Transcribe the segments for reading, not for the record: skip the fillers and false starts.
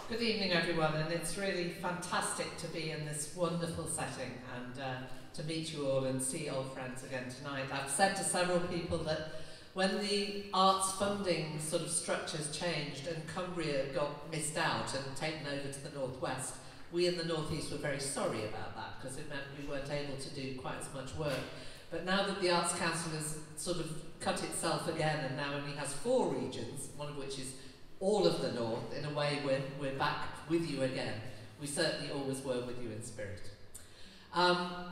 Good evening, everyone, and it's really fantastic to be in this wonderful setting and to meet you all and see old friends again tonight. I've said to several people that when the arts funding sort of structures changed and Cumbria got missed out and taken over to the northwest, we in the northeast were very sorry about that because it meant we weren't able to do quite as much work. But now that the Arts Council has sort of cut itself again and now only has 4 regions, one of which is all of the north, in a way we're back with you again. We certainly always were with you in spirit. I'm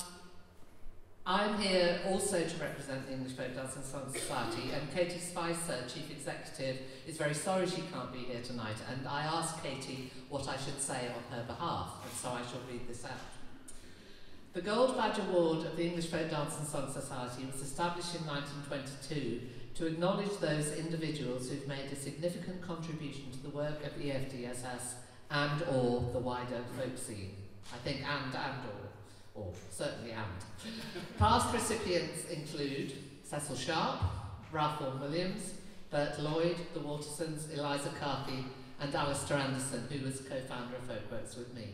here also to represent the English Folk Dance and Song Society, and Katie Spicer, Chief Executive, is very sorry she can't be here tonight, and I asked Katie what I should say on her behalf, and so I shall read this out. The Gold Badge Award of the English Folk Dance and Song Society was established in 1922 to acknowledge those individuals who've made a significant contribution to the work of EFDSS and or the wider folk scene. I think and or certainly and. Past recipients include Cecil Sharp, Ralph Vaughan Williams, Bert Lloyd, the Watersons, Eliza Carthy, and Alistair Anderson, who was co-founder of Folkworks with me.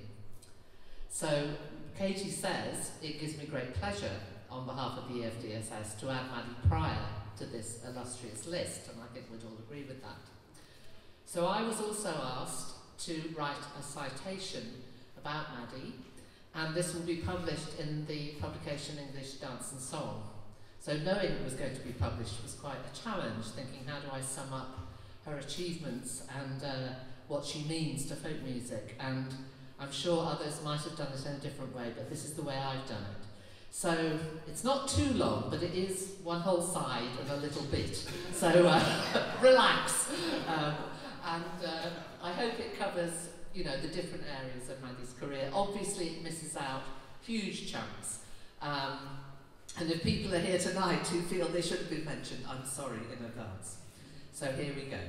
So Katie says, it gives me great pleasure on behalf of the EFDSS to add Maddie Pryor to this illustrious list, and I think we'd all agree with that. So I was also asked to write a citation about Maddie, and this will be published in the publication English Dance and Song. So knowing it was going to be published was quite a challenge, thinking how do I sum up her achievements and what she means to folk music, and I'm sure others might have done it in a different way, but this is the way I've done it. So it's not too long, but it is one whole side and a little bit. So relax. I hope it covers, you know, the different areas of Maddie's career. Obviously, it misses out huge chunks. And if people are here tonight who feel they should have been mentioned, I'm sorry in advance. So here we go.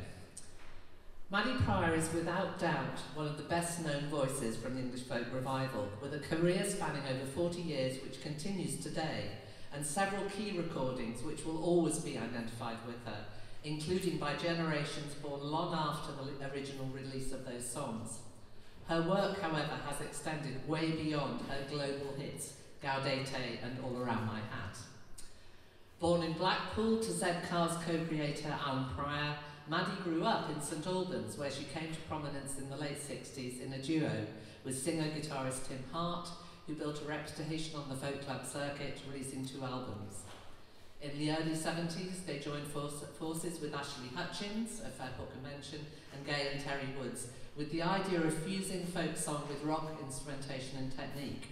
Maddie Pryor is without doubt one of the best known voices from the English folk revival, with a career spanning over 40 years which continues today, and several key recordings which will always be identified with her, including by generations born long after the original release of those songs. Her work, however, has extended way beyond her global hits, Gaudete and All Around My Hat. Born in Blackpool to Z-Car's co-creator Alan Pryor, Maddie grew up in St Albans, where she came to prominence in the late 60s in a duo with singer-guitarist Tim Hart, who built a reputation on the folk club circuit, releasing 2 albums. In the early 70s, they joined forces with Ashley Hutchins, a fair Hooker mention, and Gay and Terry Woods, with the idea of fusing folk song with rock instrumentation and technique.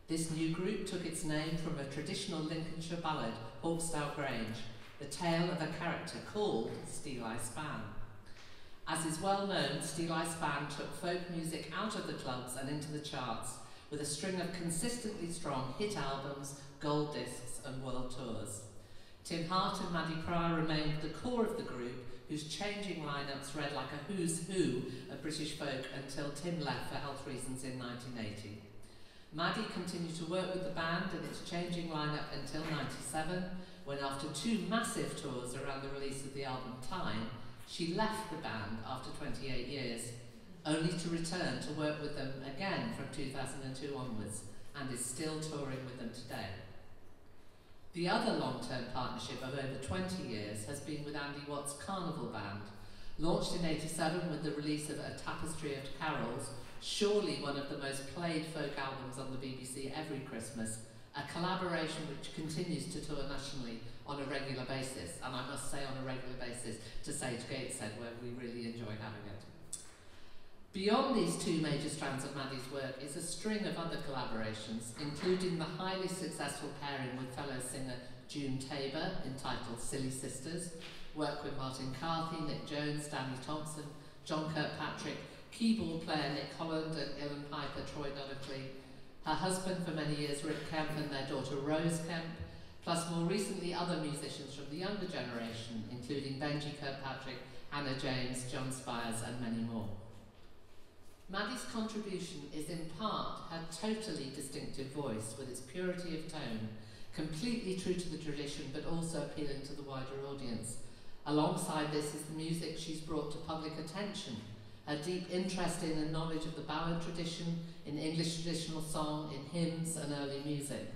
This new group took its name from a traditional Lincolnshire ballad, Hawkstow Grange, the tale of a character called Steel Eye Span. As is well known, Steel Eye Span took folk music out of the clubs and into the charts with a string of consistently strong hit albums, gold discs and world tours. Tim Hart and Maddie Pryor remained the core of the group, whose changing lineups read like a who's who of British folk until Tim left for health reasons in 1980. Maddie continued to work with the band and its changing lineup until 97, when after 2 massive tours around the release of the album Time, she left the band after 28 years, only to return to work with them again from 2002 onwards, and is still touring with them today. The other long-term partnership of over 20 years has been with Andy Watt's Carnival Band, launched in '87 with the release of A Tapestry of Carols, surely one of the most played folk albums on the BBC every Christmas, a collaboration which continues to tour nationally on a regular basis, and I must say on a regular basis to Sage Gateshead, where we really enjoy having it. Beyond these 2 major strands of Maddie's work is a string of other collaborations, including the highly successful pairing with fellow singer June Tabor, entitled Silly Sisters, work with Martin Carthy, Nick Jones, Danny Thompson, John Kirkpatrick, keyboard player Nick Holland and Ellen Piper, Troy Dodderkley, her husband for many years, Rick Kemp, and their daughter Rose Kemp, plus more recently other musicians from the younger generation, including Benji Kirkpatrick, Hannah James, John Spires, and many more. Maddie's contribution is in part her totally distinctive voice with its purity of tone, completely true to the tradition but also appealing to the wider audience. Alongside this is the music she's brought to public attention, Her deep interest in and knowledge of the ballad tradition, in English traditional song, in hymns and early music.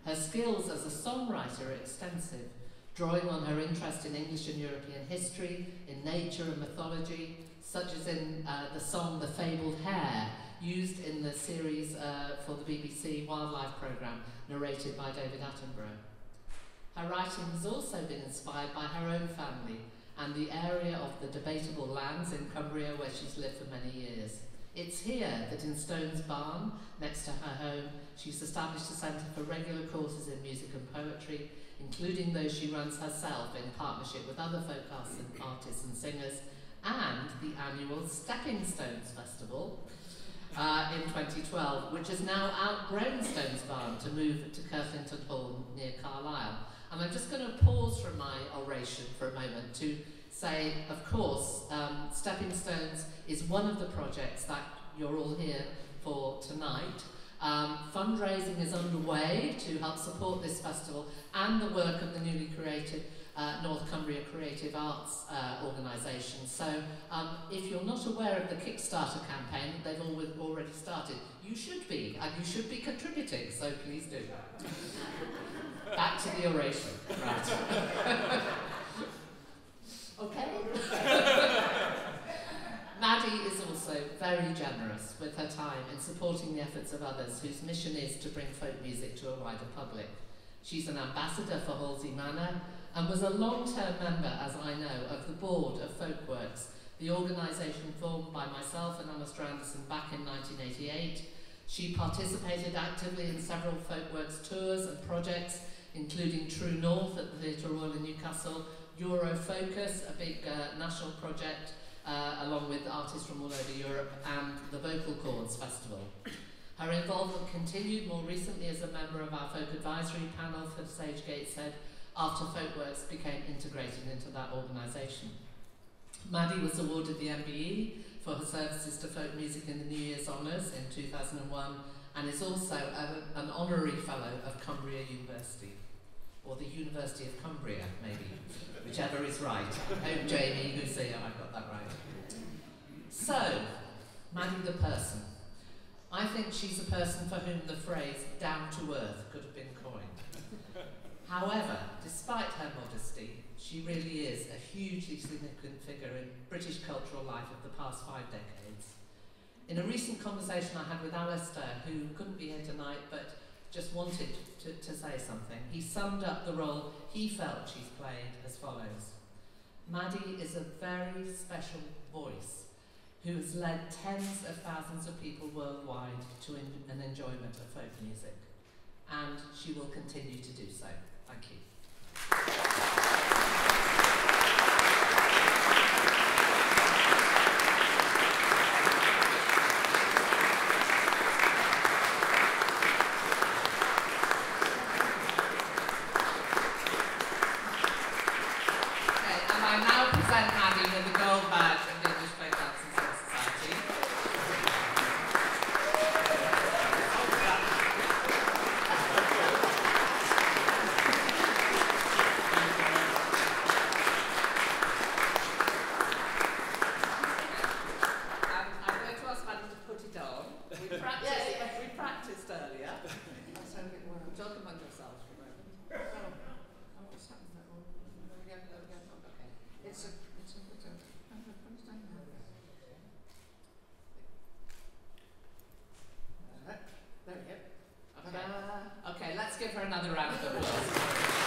Her skills as a songwriter are extensive, drawing on her interest in English and European history, in nature and mythology, such as in the song The Fabled Hare, used in the series for the BBC wildlife programme, narrated by David Attenborough. Her writing has also been inspired by her own family and the area of the debatable lands in Cumbria where she's lived for many years. It's here that in Stone's Barn, next to her home, she's established a centre for regular courses in music and poetry, including those she runs herself in partnership with other folk artists and singers, and the annual Stepping Stones Festival in 2012, which has now outgrown Stone's Barn to move to Kirklington Hall near Carlisle. And I'm just going to pause from my oration for a moment to say, of course, Stepping Stones is one of the projects that you're all here for tonight. Fundraising is underway to help support this festival and the work of the newly created North Cumbria Creative Arts organisation. So if you're not aware of the Kickstarter campaign that they've already started, you should be, and you should be contributing, so please do. Back to the oration. Right. Okay? Maddie is also very generous with her time in supporting the efforts of others whose mission is to bring folk music to a wider public. She's an ambassador for Halsey Manor and was a long-term member, as I know, of the board of Folkworks, the organisation formed by myself and Alistair Anderson back in 1988. She participated actively in several Folkworks tours and projects, including True North at the Theatre Royal in Newcastle, Eurofocus, a big national project, along with artists from all over Europe, and the Vocal Chords Festival. Her involvement continued more recently as a member of our folk advisory panel for Sage Gateshead after Folkworks became integrated into that organisation. Maddie was awarded the MBE for her services to folk music in the New Year's Honours in 2001 and is also an honorary fellow of Cumbria University, or the University of Cumbria, maybe, whichever is right. I hope Jamie, who's here, I've got that right. So, Maddie the person. I think she's a person for whom the phrase down to earth could have been coined. However, despite her modesty, she really is a hugely significant figure in British cultural life of the past 5 decades. In a recent conversation I had with Alistair, who couldn't be here tonight but just wanted to say something, he summed up the role he felt she's played as follows. Maddie is a very special voice who has led tens of thousands of people worldwide to an enjoyment of folk music. And she will continue to do so. Thank you. Okay, let's give her another round of applause.